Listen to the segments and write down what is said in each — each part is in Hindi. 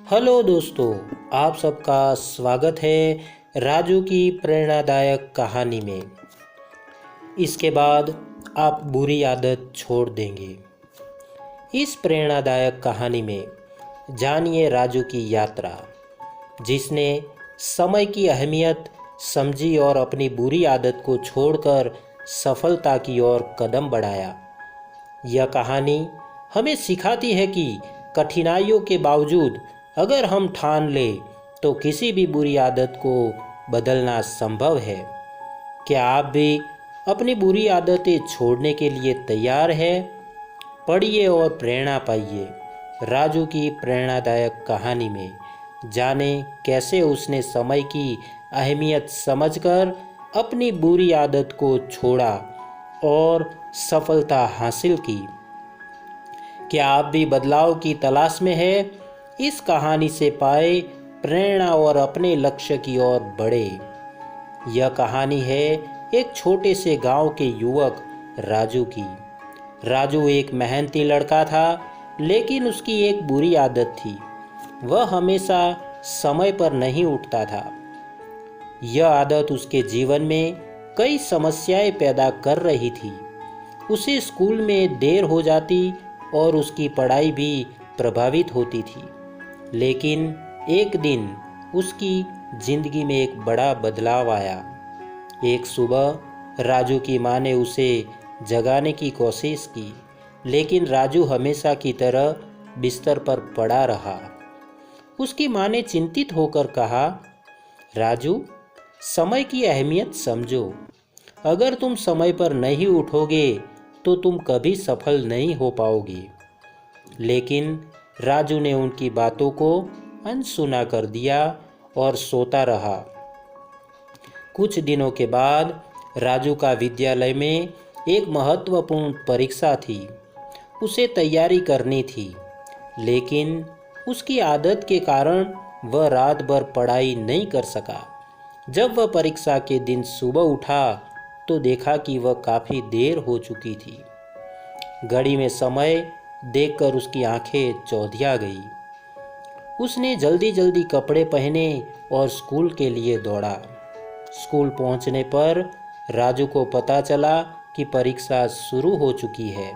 हेलो दोस्तों, आप सबका स्वागत है राजू की प्रेरणादायक कहानी में। इसके बाद आप बुरी आदत छोड़ देंगे। इस प्रेरणादायक कहानी में जानिए राजू की यात्रा, जिसने समय की अहमियत समझी और अपनी बुरी आदत को छोड़कर सफलता की ओर कदम बढ़ाया। यह कहानी हमें सिखाती है कि कठिनाइयों के बावजूद अगर हम ठान लें तो किसी भी बुरी आदत को बदलना संभव है। क्या आप भी अपनी बुरी आदतें छोड़ने के लिए तैयार हैं? पढ़िए और प्रेरणा पाइए राजू की प्रेरणादायक कहानी में। जाने कैसे उसने समय की अहमियत समझकर अपनी बुरी आदत को छोड़ा और सफलता हासिल की। क्या आप भी बदलाव की तलाश में हैं? इस कहानी से पाए प्रेरणा और अपने लक्ष्य की ओर बढ़े। यह कहानी है एक छोटे से गांव के युवक राजू की। राजू एक मेहनती लड़का था, लेकिन उसकी एक बुरी आदत थी। वह हमेशा समय पर नहीं उठता था। यह आदत उसके जीवन में कई समस्याएं पैदा कर रही थी। उसे स्कूल में देर हो जाती और उसकी पढ़ाई भी प्रभावित होती थी। लेकिन एक दिन उसकी जिंदगी में एक बड़ा बदलाव आया। एक सुबह राजू की माँ ने उसे जगाने की कोशिश की, लेकिन राजू हमेशा की तरह बिस्तर पर पड़ा रहा। उसकी माँ ने चिंतित होकर कहा, राजू, समय की अहमियत समझो। अगर तुम समय पर नहीं उठोगे तो तुम कभी सफल नहीं हो पाओगे। लेकिन राजू ने उनकी बातों को अनसुना कर दिया और सोता रहा। कुछ दिनों के बाद राजू का विद्यालय में एक महत्वपूर्ण परीक्षा थी। उसे तैयारी करनी थी, लेकिन उसकी आदत के कारण वह रात भर पढ़ाई नहीं कर सका। जब वह परीक्षा के दिन सुबह उठा तो देखा कि वह काफ़ी देर हो चुकी थी। घड़ी में समय देखकर उसकी आंखें चौंधिया गई। उसने जल्दी जल्दी कपड़े पहने और स्कूल के लिए दौड़ा। स्कूल पहुंचने पर राजू को पता चला कि परीक्षा शुरू हो चुकी है।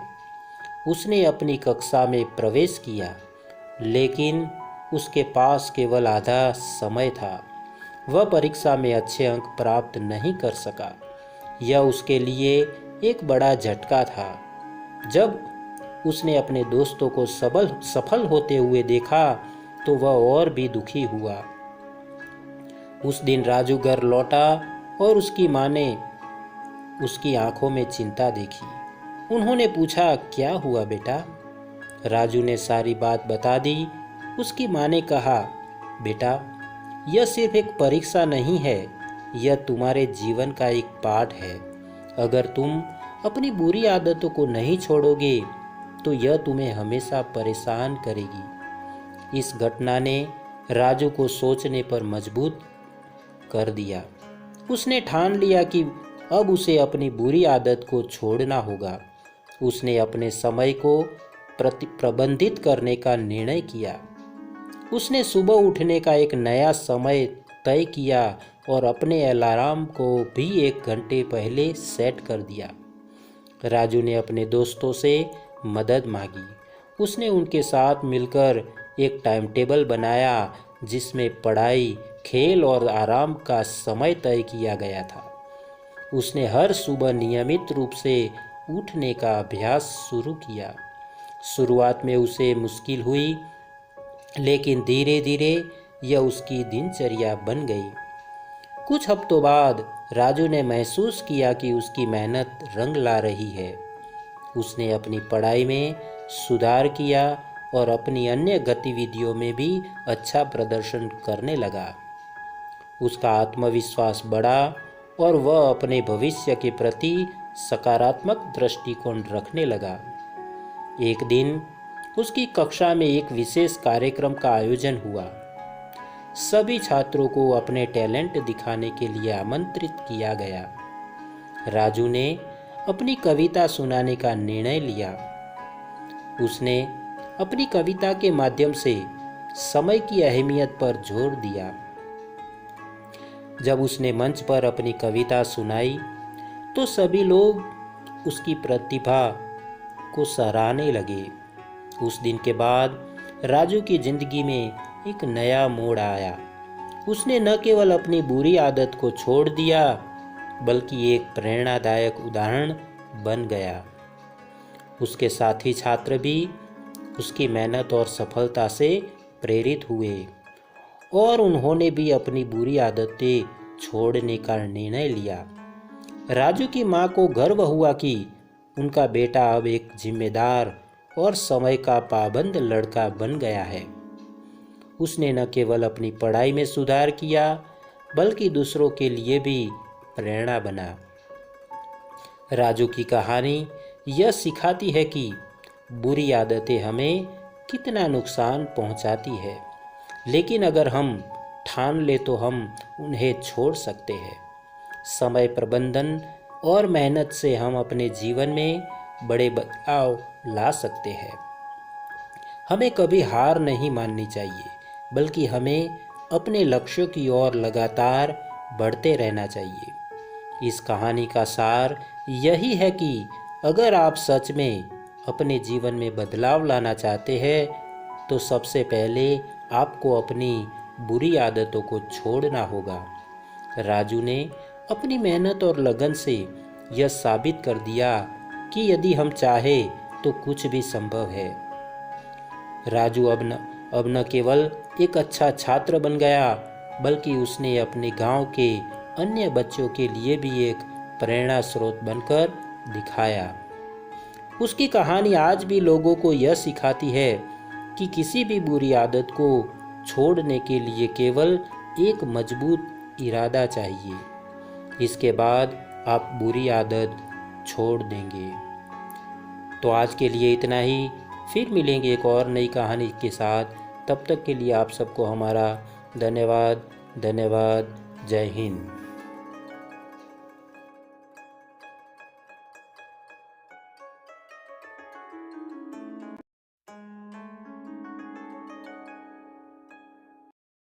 उसने अपनी कक्षा में प्रवेश किया, लेकिन उसके पास केवल आधा समय था। वह परीक्षा में अच्छे अंक प्राप्त नहीं कर सका। यह उसके लिए एक बड़ा झटका था। जब उसने अपने दोस्तों को सफल होते हुए देखा तो वह और भी दुखी हुआ। उस दिन राजू घर लौटा और उसकी माँ ने उसकी आंखों में चिंता देखी। उन्होंने पूछा, क्या हुआ बेटा? राजू ने सारी बात बता दी। उसकी माँ ने कहा, बेटा, यह सिर्फ एक परीक्षा नहीं है, यह तुम्हारे जीवन का एक पाठ है। अगर तुम अपनी बुरी आदतों को नहीं छोड़ोगे तो यह तुम्हें हमेशा परेशान करेगी। इस घटना ने राजू को सोचने पर मजबूर कर दिया। उसने ठान लिया कि अब उसे अपनी बुरी आदत को छोड़ना होगा। उसने अपने समय को प्रबंधित करने का निर्णय किया। उसने सुबह उठने का एक नया समय तय किया और अपने अलार्म को भी 1 घंटे पहले सेट कर दिया। राजू ने अपने दोस्तों से मदद मांगी। उसने उनके साथ मिलकर एक टाइम टेबल बनाया, जिसमें पढ़ाई, खेल और आराम का समय तय किया गया था। उसने हर सुबह नियमित रूप से उठने का अभ्यास शुरू किया। शुरुआत में उसे मुश्किल हुई, लेकिन धीरे धीरे यह उसकी दिनचर्या बन गई। कुछ हफ्तों बाद राजू ने महसूस किया कि उसकी मेहनत रंग ला रही है। उसने अपनी पढ़ाई में सुधार किया और अपनी अन्य गतिविधियों में भी अच्छा प्रदर्शन करने लगा। उसका आत्मविश्वास बढ़ा और वह अपने भविष्य के प्रति सकारात्मक दृष्टिकोण रखने लगा। एक दिन उसकी कक्षा में एक विशेष कार्यक्रम का आयोजन हुआ। सभी छात्रों को अपने टैलेंट दिखाने के लिए आमंत्रित किया गया। राजू ने अपनी कविता सुनाने का निर्णय लिया। उसने अपनी कविता के माध्यम से समय की अहमियत पर जोर दिया। जब उसने मंच पर अपनी कविता सुनाई तो सभी लोग उसकी प्रतिभा को सराहने लगे। उस दिन के बाद राजू की जिंदगी में एक नया मोड़ आया। उसने न केवल अपनी बुरी आदत को छोड़ दिया बल्कि एक प्रेरणादायक उदाहरण बन गया। उसके साथी छात्र भी उसकी मेहनत और सफलता से प्रेरित हुए और उन्होंने भी अपनी बुरी आदतें छोड़ने का निर्णय लिया। राजू की माँ को गर्व हुआ कि उनका बेटा अब एक जिम्मेदार और समय का पाबंद लड़का बन गया है। उसने न केवल अपनी पढ़ाई में सुधार किया बल्कि दूसरों के लिए भी प्रेरणा बना। राजू की कहानी यह सिखाती है कि बुरी आदतें हमें कितना नुकसान पहुंचाती है, लेकिन अगर हम ठान ले तो हम उन्हें छोड़ सकते हैं। समय प्रबंधन और मेहनत से हम अपने जीवन में बड़े बदलाव ला सकते हैं। हमें कभी हार नहीं माननी चाहिए, बल्कि हमें अपने लक्ष्यों की ओर लगातार बढ़ते रहना चाहिए। इस कहानी का सार यही है कि अगर आप सच में अपने जीवन में बदलाव लाना चाहते हैं तो सबसे पहले आपको अपनी बुरी आदतों को छोड़ना होगा। राजू ने अपनी मेहनत और लगन से यह साबित कर दिया कि यदि हम चाहें तो कुछ भी संभव है। राजू अब न केवल एक अच्छा छात्र बन गया बल्कि उसने अपने गांव के अन्य बच्चों के लिए भी एक प्रेरणा स्रोत बनकर दिखाया। उसकी कहानी आज भी लोगों को यह सिखाती है कि किसी भी बुरी आदत को छोड़ने के लिए केवल एक मजबूत इरादा चाहिए। इसके बाद आप बुरी आदत छोड़ देंगे। तो आज के लिए इतना ही। फिर मिलेंगे एक और नई कहानी के साथ। तब तक के लिए आप सबको हमारा धन्यवाद। जय हिंद।